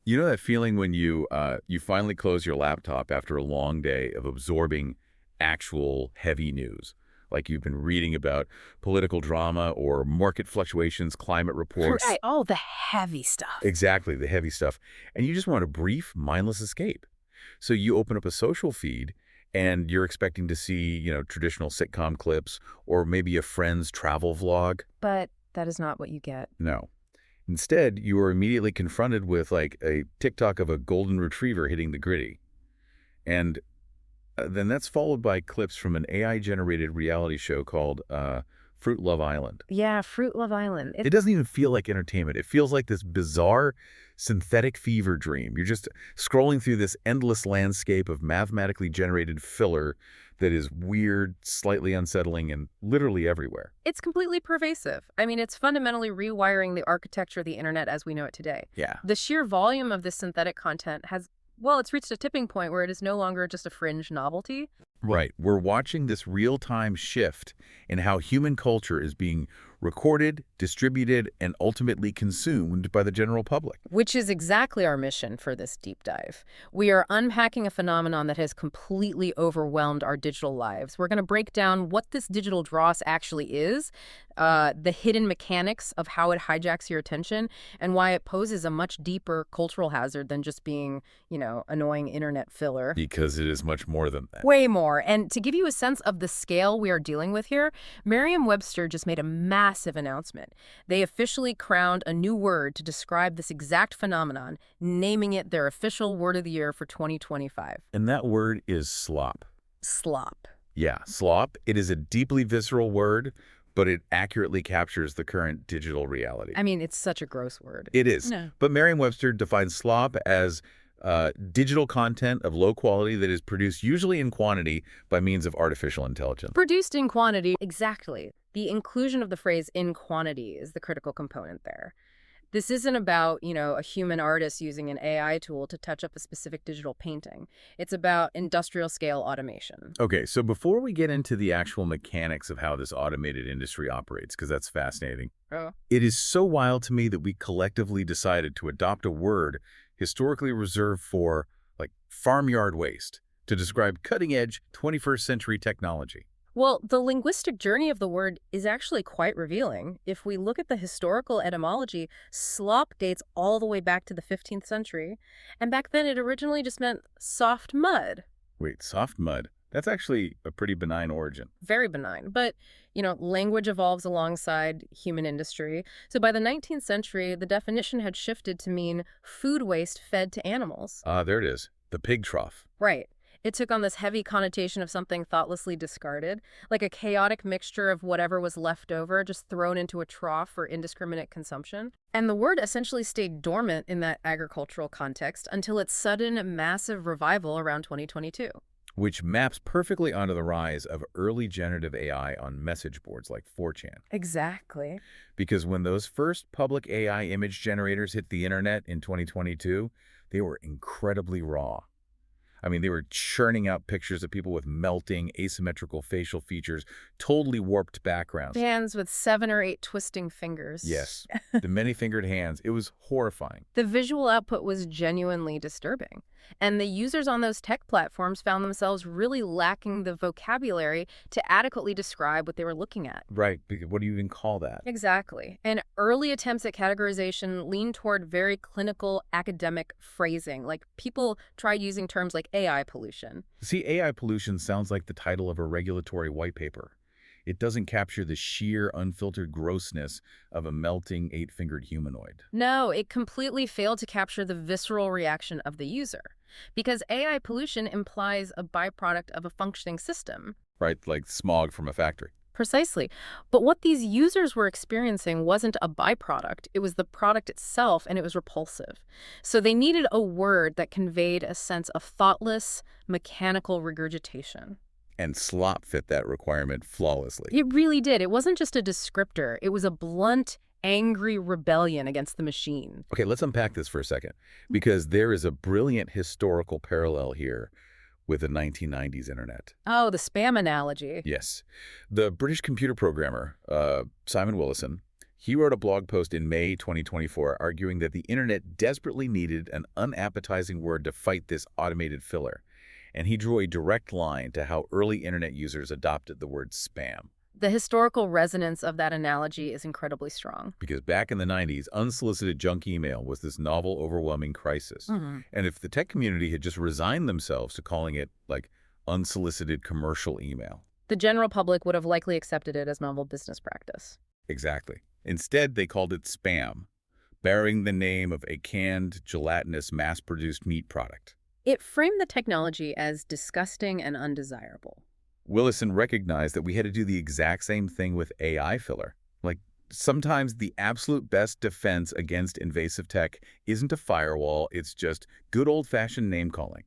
You know that feeling when you finally close your laptop after a long day of absorbing actual heavy news? Like you've been reading about political drama or market fluctuations, climate reports. Right. Oh, the heavy stuff. Exactly, the heavy stuff. And you just want a brief, mindless escape. So you open up a social feed and you're expecting to see, traditional sitcom clips or maybe a friend's travel vlog. But that is not what you get. No. Instead, you are immediately confronted with like a TikTok of a golden retriever hitting the gritty. And then that's followed by clips from an AI-generated reality show called Fruit Love Island. Yeah, Fruit Love Island. It doesn't even feel like entertainment. It feels like this bizarre synthetic fever dream. You're just scrolling through this endless landscape of mathematically generated filler that is weird, slightly unsettling, and literally everywhere. It's completely pervasive. I mean, it's fundamentally rewiring the architecture of the internet as we know it today. Yeah. The sheer volume of this synthetic content has, well, it's reached a tipping point where it is no longer just a fringe novelty. Right. We're watching this real-time shift in how human culture is being recorded, distributed, and ultimately consumed by the general public. Which is exactly our mission for this deep dive. We are unpacking a phenomenon that has completely overwhelmed our digital lives. We're going to break down what this digital dross actually is, the hidden mechanics of how it hijacks your attention, and why it poses a much deeper cultural hazard than just being, annoying internet filler. Because it is much more than that. Way more. And to give you a sense of the scale we are dealing with here, Merriam-Webster just made a massive announcement. They officially crowned a new word to describe this exact phenomenon, naming it their official word of the year for 2025. And that word is slop. Slop. Yeah, slop. It is a deeply visceral word, but it accurately captures the current digital reality. I mean, it's such a gross word. It is. No. But Merriam-Webster defines slop as digital content of low quality that is produced usually in quantity by means of artificial intelligence. Produced in quantity. Exactly. The inclusion of the phrase in quantity is the critical component there. This isn't about, a human artist using an AI tool to touch up a specific digital painting. It's about industrial scale automation. Okay, so before we get into the actual mechanics of how this automated industry operates, because that's fascinating, it is so wild to me that we collectively decided to adopt a word historically reserved for, like, farmyard waste to describe cutting-edge 21st century technology. Well, the linguistic journey of the word is actually quite revealing. If we look at the historical etymology, slop dates all the way back to the 15th century. And back then, it originally just meant soft mud. Wait, soft mud? That's actually a pretty benign origin. Very benign. But, language evolves alongside human industry. So by the 19th century, the definition had shifted to mean food waste fed to animals. There it is. The pig trough. Right. It took on this heavy connotation of something thoughtlessly discarded, like a chaotic mixture of whatever was left over just thrown into a trough for indiscriminate consumption. And the word essentially stayed dormant in that agricultural context until its sudden, massive revival around 2022. Which maps perfectly onto the rise of early generative AI on message boards like 4chan. Exactly. Because when those first public AI image generators hit the internet in 2022, they were incredibly raw. I mean, they were churning out pictures of people with melting, asymmetrical facial features, totally warped backgrounds. Hands with 7 or 8 twisting fingers. Yes, the many-fingered hands. It was horrifying. The visual output was genuinely disturbing. And the users on those tech platforms found themselves really lacking the vocabulary to adequately describe what they were looking at. Right. What do you even call that? Exactly. And early attempts at categorization leaned toward very clinical academic phrasing. Like people tried using terms like AI pollution. See, AI pollution sounds like the title of a regulatory white paper. It doesn't capture the sheer, unfiltered grossness of a melting, 8-fingered humanoid. No, it completely failed to capture the visceral reaction of the user. Because AI pollution implies a byproduct of a functioning system. Right, like smog from a factory. Precisely. But what these users were experiencing wasn't a byproduct. It was the product itself, and it was repulsive. So they needed a word that conveyed a sense of thoughtless, mechanical regurgitation. And slop fit that requirement flawlessly. It really did. It wasn't just a descriptor. It was a blunt, angry rebellion against the machine. Okay, let's unpack this for a second, because there is a brilliant historical parallel here with the 1990s internet. Oh, the spam analogy. Yes. The British computer programmer, Simon Willison, He wrote a blog post in May 2024 arguing that the internet desperately needed an unappetizing word to fight this automated filler. And he drew a direct line to how early internet users adopted the word spam. The historical resonance of that analogy is incredibly strong. Because back in the 90s, unsolicited junk email was this novel, overwhelming crisis. And if the tech community had just resigned themselves to calling it, like, unsolicited commercial email, the general public would have likely accepted it as novel business practice. Exactly. Instead, they called it spam, bearing the name of a canned, gelatinous, mass-produced meat product. It framed the technology as disgusting and undesirable. Willison recognized that we had to do the exact same thing with AI filler. Like, sometimes the absolute best defense against invasive tech isn't a firewall, it's just good old-fashioned name-calling.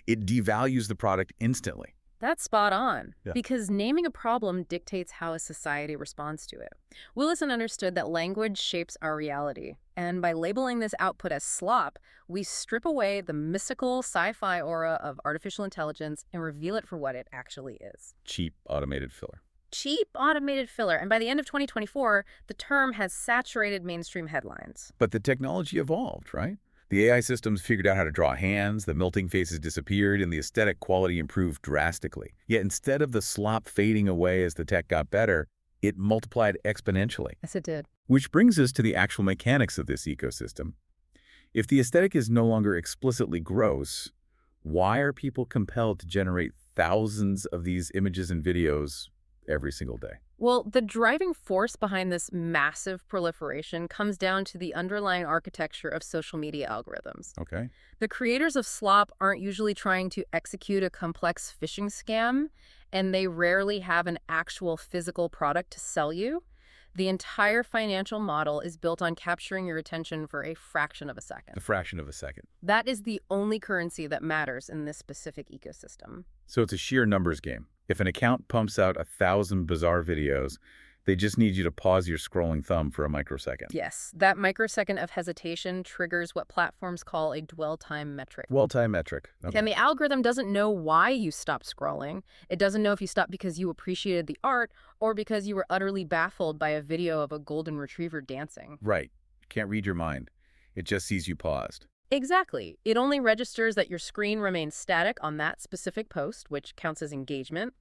It devalues the product instantly. That's spot on, Yeah. because naming a problem dictates how a society responds to it. Willison understood that language shapes our reality, and by labeling this output as slop, we strip away the mystical sci-fi aura of artificial intelligence and reveal it for what it actually is. Cheap automated filler. Cheap automated filler, and by the end of 2024, the term has saturated mainstream headlines. But the technology evolved, right? The AI systems figured out how to draw hands, the melting faces disappeared, and the aesthetic quality improved drastically. Yet instead of the slop fading away as the tech got better, it multiplied exponentially. Yes, it did. Which brings us to the actual mechanics of this ecosystem. If the aesthetic is no longer explicitly gross, why are people compelled to generate thousands of these images and videos every single day? Well, the driving force behind this massive proliferation comes down to the underlying architecture of social media algorithms. Okay. The creators of slop aren't usually trying to execute a complex phishing scam, and they rarely have an actual physical product to sell you. The entire financial model is built on capturing your attention for a fraction of a second. A fraction of a second. That is the only currency that matters in this specific ecosystem. So it's a sheer numbers game. If an account pumps out 1,000 bizarre videos, they just need you to pause your scrolling thumb for a microsecond. Yes, that microsecond of hesitation triggers what platforms call a dwell time metric. Dwell time metric. Okay. And the algorithm doesn't know why you stopped scrolling. It doesn't know if you stopped because you appreciated the art or because you were utterly baffled by a video of a golden retriever dancing. Right. Can't read your mind. It just sees you paused. Exactly. It only registers that your screen remains static on that specific post, which counts as engagement.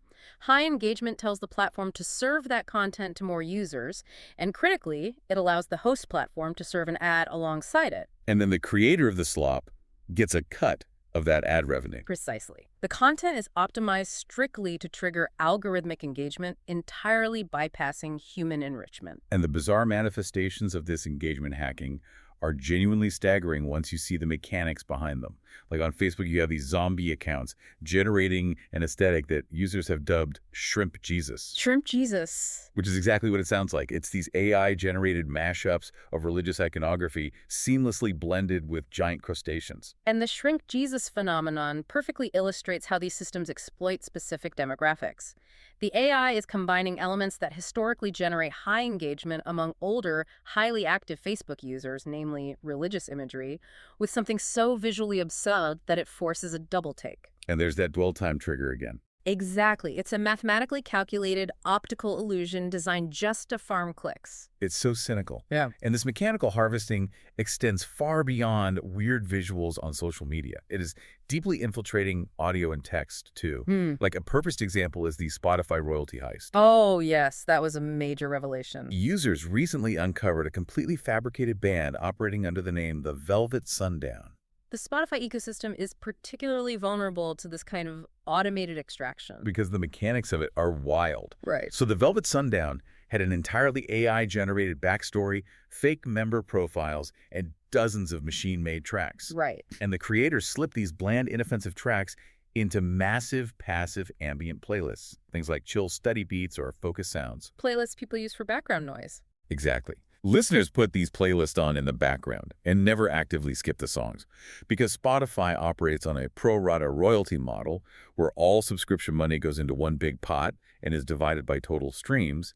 High engagement tells the platform to serve that content to more users, and critically, it allows the host platform to serve an ad alongside it. And then the creator of the slop gets a cut of that ad revenue. Precisely. The content is optimized strictly to trigger algorithmic engagement, entirely bypassing human enrichment. And the bizarre manifestations of this engagement hacking are genuinely staggering once you see the mechanics behind them. Like on Facebook, you have these zombie accounts generating an aesthetic that users have dubbed Shrimp Jesus. Shrimp Jesus. Which is exactly what it sounds like. It's these AI-generated mashups of religious iconography seamlessly blended with giant crustaceans. And the Shrimp Jesus phenomenon perfectly illustrates how these systems exploit specific demographics. The AI is combining elements that historically generate high engagement among older, highly active Facebook users, namely religious imagery, with something so visually absurd that it forces a double take. And there's that dwell time trigger again. Exactly. It's a mathematically calculated optical illusion designed just to farm clicks. It's so cynical. Yeah. And this mechanical harvesting extends far beyond weird visuals on social media. It is deeply infiltrating audio and text, too. Like a perfect example is the Spotify royalty heist. Oh, yes. That was a major revelation. Users recently uncovered a completely fabricated band operating under the name The Velvet Sundown. The Spotify ecosystem is particularly vulnerable to this kind of automated extraction. Because the mechanics of it are wild. Right. So the Velvet Sundown had an entirely AI-generated backstory, fake member profiles, and dozens of machine-made tracks. Right. And the creators slipped these bland, inoffensive tracks into massive, passive ambient playlists. Things like chill study beats or focus sounds. Playlists people use for background noise. Exactly. Listeners put these playlists on in the background and never actively skip the songs. Because Spotify operates on a pro-rata royalty model where all subscription money goes into one big pot and is divided by total streams,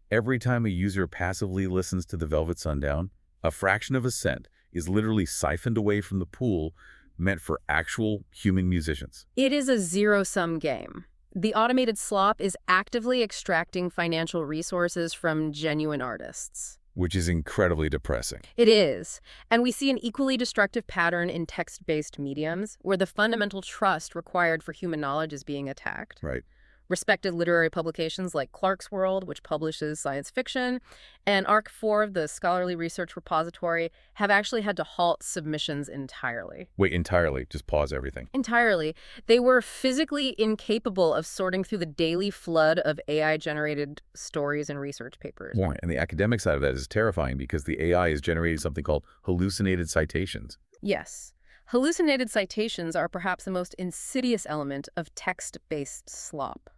every time a user passively listens to the Velvet Sundown, a fraction of a cent is literally siphoned away from the pool meant for actual human musicians. It is a zero-sum game. The automated slop is actively extracting financial resources from genuine artists. Which is incredibly depressing. It is. And we see an equally destructive pattern in text-based mediums, where the fundamental trust required for human knowledge is being attacked. Right. Respected literary publications like Clark's World, which publishes science fiction, and ARC4, the scholarly research repository, have actually had to halt submissions entirely. Wait, entirely? Just pause everything. Entirely. They were physically incapable of sorting through the daily flood of AI-generated stories and research papers. Boy, and the academic side of that is terrifying because the AI is generating something called hallucinated citations. Yes. Hallucinated citations are perhaps the most insidious element of text-based slop.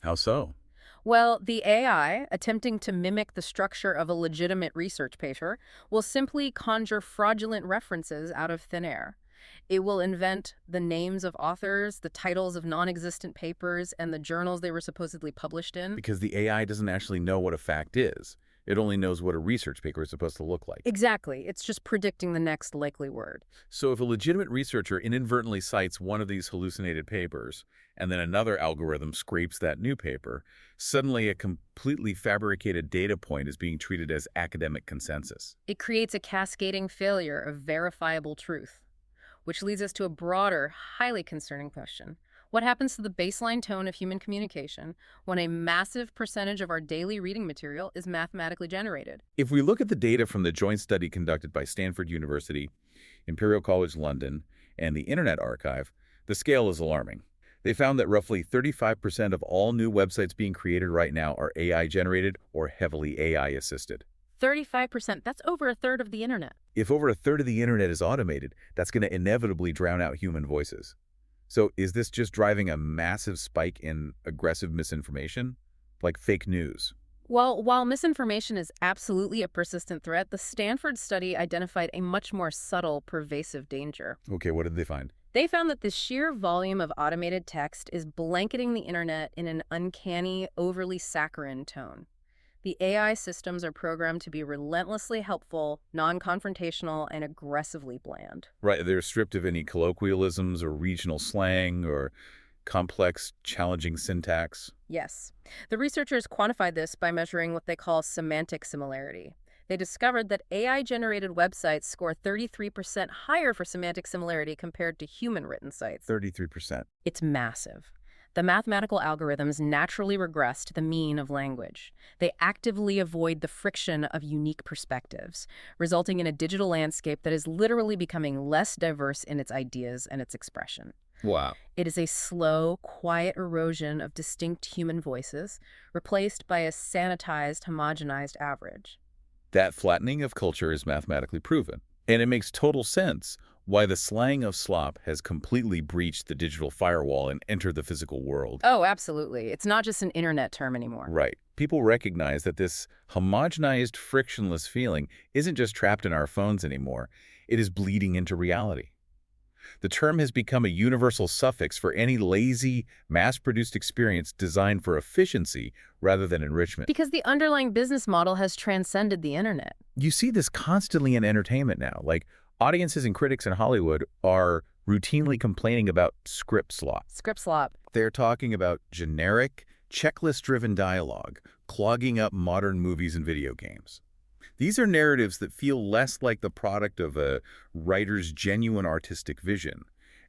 How so? Well, the AI, attempting to mimic the structure of a legitimate research paper, will simply conjure fraudulent references out of thin air. It will invent the names of authors, the titles of non-existent papers, and the journals they were supposedly published in. Because the AI doesn't actually know what a fact is. It only knows what a research paper is supposed to look like. Exactly. It's just predicting the next likely word. So if a legitimate researcher inadvertently cites one of these hallucinated papers, and then another algorithm scrapes that new paper, suddenly a completely fabricated data point is being treated as academic consensus. It creates a cascading failure of verifiable truth, which leads us to a broader, highly concerning question. What happens to the baseline tone of human communication when a massive percentage of our daily reading material is mathematically generated? If we look at the data from the joint study conducted by Stanford University, Imperial College London, and the Internet Archive, the scale is alarming. They found that roughly 35% of all new websites being created right now are AI-generated or heavily AI-assisted. 35%, that's over a third of the internet. If over a third of the internet is automated, that's going to inevitably drown out human voices. So is this just driving a massive spike in aggressive misinformation, like fake news? Well, while misinformation is absolutely a persistent threat, the Stanford study identified a much more subtle, pervasive danger. Okay, what did they find? They found that the sheer volume of automated text is blanketing the internet in an uncanny, overly saccharine tone. The AI systems are programmed to be relentlessly helpful, non-confrontational, and aggressively bland. Right, they're stripped of any colloquialisms or regional slang or complex, challenging syntax. Yes. The researchers quantified this by measuring what they call semantic similarity. They discovered that AI-generated websites score 33% higher for semantic similarity compared to human-written sites. 33%. It's massive. The mathematical algorithms naturally regress to the mean of language. They actively avoid the friction of unique perspectives, resulting in a digital landscape that is literally becoming less diverse in its ideas and its expression. Wow. It is a slow, quiet erosion of distinct human voices, replaced by a sanitized, homogenized average. That flattening of culture is mathematically proven. And it makes total sense why the slang of slop has completely breached the digital firewall and entered the physical world. Oh, absolutely. It's not just an internet term anymore. Right. People recognize that this homogenized, frictionless feeling isn't just trapped in our phones anymore. It is bleeding into reality. The term has become a universal suffix for any lazy, mass-produced experience designed for efficiency rather than enrichment. Because the underlying business model has transcended the internet. You see this constantly in entertainment now. Like, audiences and critics in Hollywood are routinely complaining about script slop. Script slop. They're talking about generic, checklist-driven dialogue, clogging up modern movies and video games. These are narratives that feel less like the product of a writer's genuine artistic vision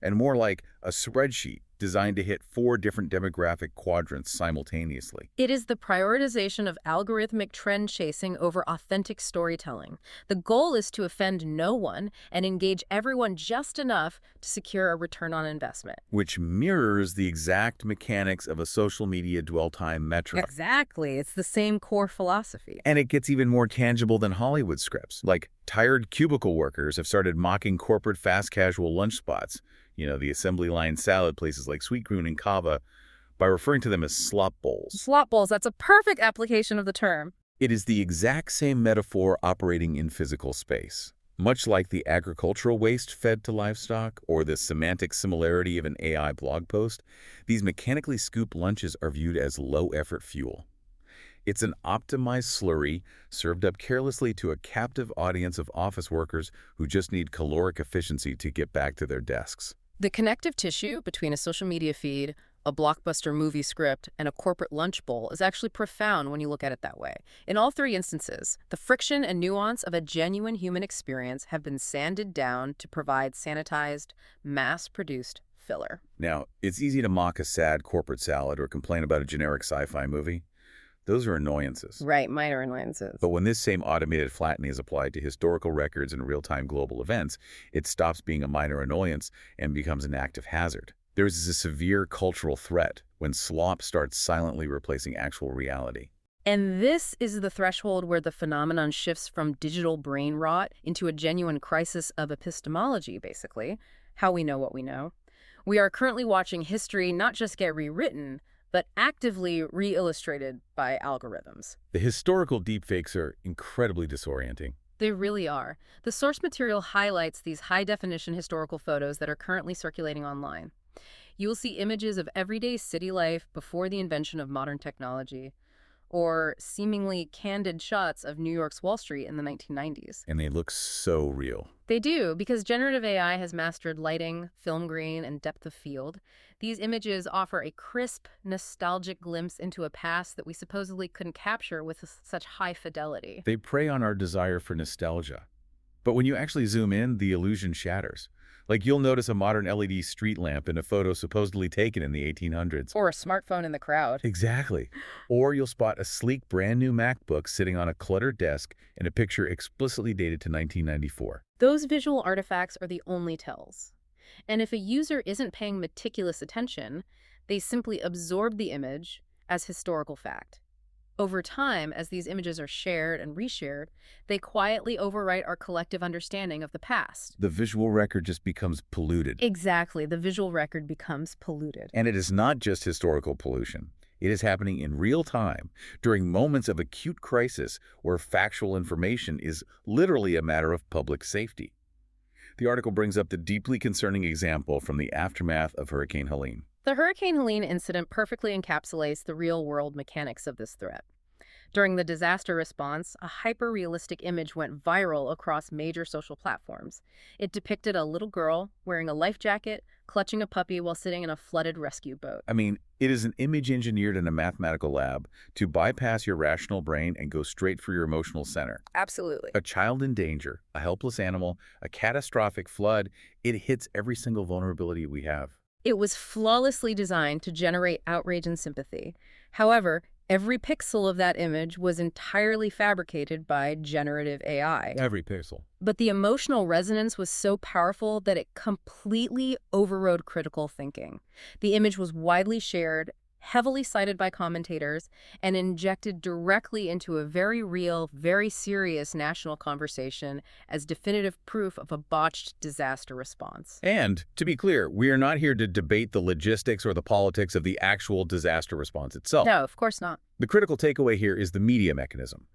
and more like a spreadsheet designed to hit 4 different demographic quadrants simultaneously. It is the prioritization of algorithmic trend chasing over authentic storytelling. The goal is to offend no one and engage everyone just enough to secure a return on investment. Which mirrors the exact mechanics of a social media dwell time metric. Exactly. It's the same core philosophy. And it gets even more tangible than Hollywood scripts. Like, tired cubicle workers have started mocking corporate fast casual lunch spots, the assembly line salad places like Sweetgreen and Kava, by referring to them as slop bowls. Slop bowls, that's a perfect application of the term. It is the exact same metaphor operating in physical space. Much like the agricultural waste fed to livestock or the semantic similarity of an AI blog post, these mechanically scooped lunches are viewed as low-effort fuel. It's an optimized slurry served up carelessly to a captive audience of office workers who just need caloric efficiency to get back to their desks. The connective tissue between a social media feed, a a blockbuster movie script, and a corporate lunch bowl is actually profound when you look at it that way. In all three instances, the friction and nuance of a genuine human experience have been sanded down to provide sanitized, mass-produced filler. Now, it's easy to mock a sad corporate salad or complain about a generic sci-fi movie. Those are annoyances. Right, minor annoyances. But when this same automated flattening is applied to historical records and real-time global events, it stops being a minor annoyance and becomes an active hazard. There is a severe cultural threat when slop starts silently replacing actual reality. And this is the threshold where the phenomenon shifts from digital brain rot into a genuine crisis of epistemology, basically, how we know what we know. We are currently watching history not just get rewritten, but actively re-illustrated by algorithms. The historical deepfakes are incredibly disorienting. They really are. The source material highlights these high-definition historical photos that are currently circulating online. You will see images of everyday city life before the invention of modern technology, or seemingly candid shots of New York's Wall Street in the 1990s. And they look so real. They do, because generative AI has mastered lighting, film grain, and depth of field. These images offer a crisp, nostalgic glimpse into a past that we supposedly couldn't capture with such high fidelity. They prey on our desire for nostalgia. But when you actually zoom in, the illusion shatters. Like you'll notice a modern LED street lamp in a photo supposedly taken in the 1800s. Or a smartphone in the crowd. Exactly. Or you'll spot a sleek brand new MacBook sitting on a cluttered desk in a picture explicitly dated to 1994. Those visual artifacts are the only tells. And if a user isn't paying meticulous attention, they simply absorb the image as historical fact. Over time, as these images are shared and reshared, they quietly overwrite our collective understanding of the past. The visual record just becomes polluted. Exactly, the visual record becomes polluted. And it is not just historical pollution. It is happening in real time, during moments of acute crisis where factual information is literally a matter of public safety. The article brings up the deeply concerning example from the aftermath of Hurricane Helene. The Hurricane Helene incident perfectly encapsulates the real-world mechanics of this threat. During the disaster response, a hyper-realistic image went viral across major social platforms. It depicted a little girl wearing a life jacket, clutching a puppy while sitting in a flooded rescue boat. I mean, it is an image engineered in a mathematical lab to bypass your rational brain and go straight for your emotional center. Absolutely. A child in danger, a helpless animal, a catastrophic flood, it hits every single vulnerability we have. It was flawlessly designed to generate outrage and sympathy. However, every pixel of that image was entirely fabricated by generative AI. Every pixel. But the emotional resonance was so powerful that it completely overrode critical thinking. The image was widely shared, heavily cited by commentators, and injected directly into a very real, very serious national conversation as definitive proof of a botched disaster response. And, to be clear, we are not here to debate the logistics or the politics of the actual disaster response itself. No, of course not. The critical takeaway here is the media mechanism.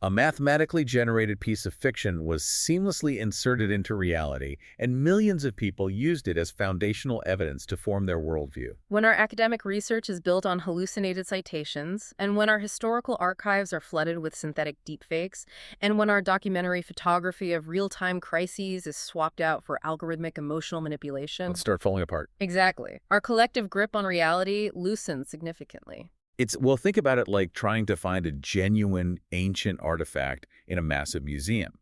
A mathematically generated piece of fiction was seamlessly inserted into reality, and millions of people used it as foundational evidence to form their worldview. When our academic research is built on hallucinated citations, and when our historical archives are flooded with synthetic deepfakes, and when our documentary photography of real-time crises is swapped out for algorithmic emotional manipulation... Let's start falling apart. Exactly. Our collective grip on reality loosens significantly. Well, think about it like trying to find a genuine ancient artifact in a massive museum.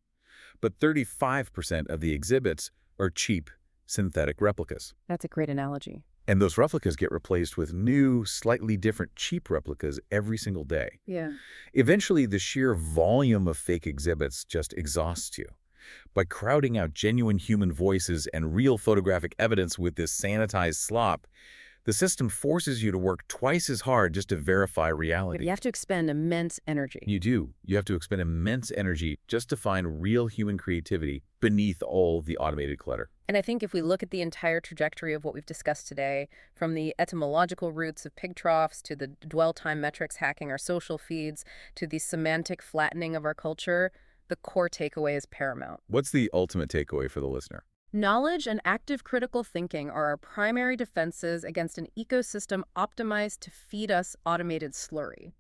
But 35% of the exhibits are cheap, synthetic replicas. That's a great analogy. And those replicas get replaced with new, slightly different cheap replicas every single day. Yeah. Eventually, the sheer volume of fake exhibits just exhausts you. By crowding out genuine human voices and real photographic evidence with this sanitized slop, the system forces you to work twice as hard just to verify reality. But you have to expend immense energy. You do. You have to expend immense energy just to find real human creativity beneath all the automated clutter. And I think if we look at the entire trajectory of what we've discussed today, from the etymological roots of pig troughs to the dwell time metrics hacking our social feeds to the semantic flattening of our culture, the core takeaway is paramount. What's the ultimate takeaway for the listener? Knowledge and active critical thinking are our primary defenses against an ecosystem optimized to feed us automated slurry.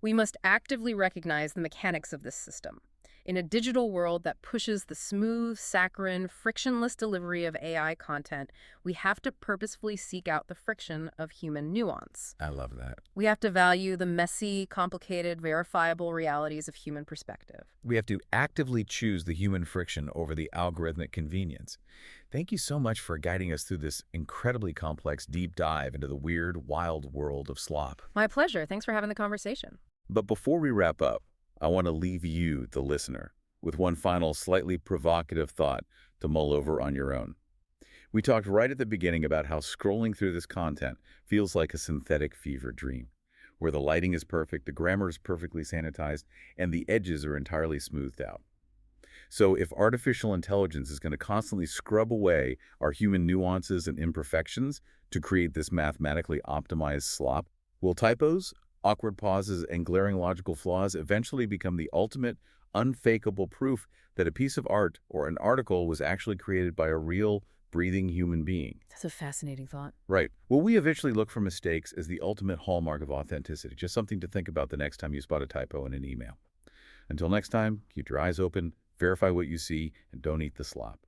We must actively recognize the mechanics of this system. In a digital world that pushes the smooth, saccharine, frictionless delivery of AI content, we have to purposefully seek out the friction of human nuance. I love that. We have to value the messy, complicated, verifiable realities of human perspective. We have to actively choose the human friction over the algorithmic convenience. Thank you so much for guiding us through this incredibly complex deep dive into the weird, wild world of slop. My pleasure. Thanks for having the conversation. But before we wrap up, I want to leave you, the listener, with one final slightly provocative thought to mull over on your own. We talked right at the beginning about how scrolling through this content feels like a synthetic fever dream, where the lighting is perfect, the grammar is perfectly sanitized, and the edges are entirely smoothed out. So if artificial intelligence is going to constantly scrub away our human nuances and imperfections to create this mathematically optimized slop, will typos, awkward pauses, and glaring logical flaws eventually become the ultimate, unfakeable proof that a piece of art or an article was actually created by a real, breathing human being? That's a fascinating thought. Right. Will we eventually look for mistakes as the ultimate hallmark of authenticity? Just something to think about the next time you spot a typo in an email. Until next time, keep your eyes open, verify what you see, and don't eat the slop.